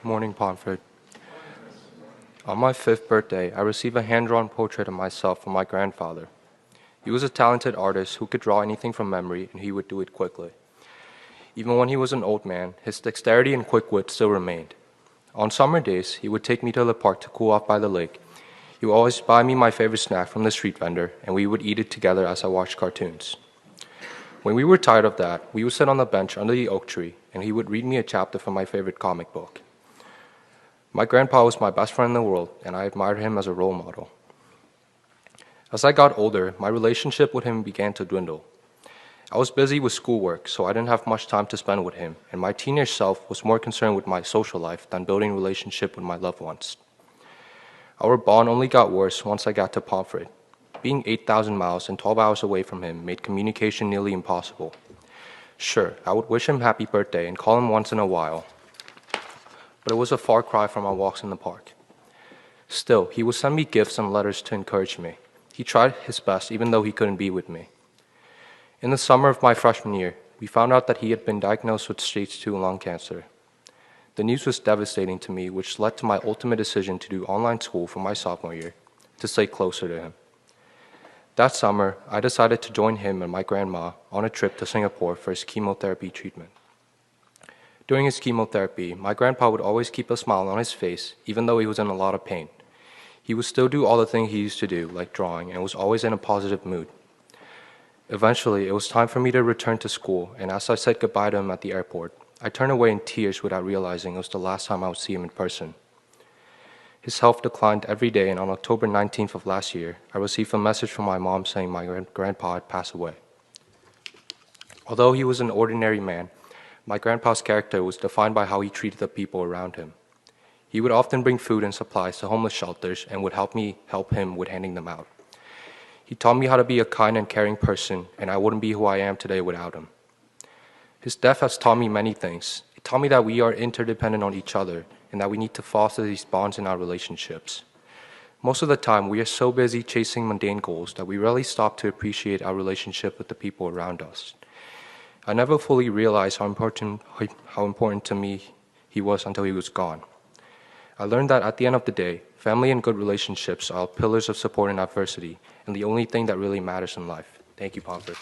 morning, Pomfret. On my 5th birthday, I received a hand-drawn portrait of myself from my grandfather. He was a talented artist who could draw anything from memory, and he would do it quickly. Even when he was an old man, his dexterity and quick wit still remained. On summer days, he would take me to the park to cool off by the lake. He would always buy me my favorite snack from the street vendor, and we would eat it together as I watched cartoons. When we were tired of that, we would sit on the bench under the oak tree, and he would read me a chapter from my favorite comic book. My grandpa was my best friend in the world, and I admired him as a role model. As I got older, my relationship with him began to dwindle. I was busy with schoolwork, so I didn't have much time to spend with him, and my teenage self was more concerned with my social life than building a relationship with my loved ones. Our bond only got worse once I got to Pomfret. Being 8,000 miles and 12 hours away from him made communication nearly impossible. Sure, I would wish him happy birthday and call him once in a while, but it was a far cry from our walks in the park. Still, he would send me gifts and letters to encourage me. He tried his best even though he couldn't be with me. In the summer of my freshman year, we found out that he had been diagnosed with stage 2 lung cancer. The news was devastating to me, which led to my ultimate decision to do online school for my sophomore year, to stay closer to him. That summer, I decided to join him and my grandma on a trip to Singapore for his chemotherapy treatment. During his chemotherapy, my grandpa would always keep a smile on his face, even though he was in a lot of pain. He would still do all the things he used to do, like drawing, and was always in a positive mood. Eventually, it was time for me to return to school, and as I said goodbye to him at the airport, I turned away in tears without realizing it was the last time I would see him in person. His health declined every day, and on October 19th of last year, I received a message from my mom saying my grandpa had passed away. Although he was an ordinary man, my grandpa's character was defined by how he treated the people around him. He would often bring food and supplies to homeless shelters and would help him with handing them out. He taught me how to be a kind and caring person, and I wouldn't be who I am today without him. His death has taught me many things. It taught me that we are interdependent on each other and that we need to foster these bonds in our relationships. Most of the time, we are so busy chasing mundane goals that we rarely stop to appreciate our relationship with the people around us. I never fully realized how important to me he was until he was gone. I learned that at the end of the day, family and good relationships are pillars of support in adversity, and the only thing that really matters in life. Thank you, Pomfret.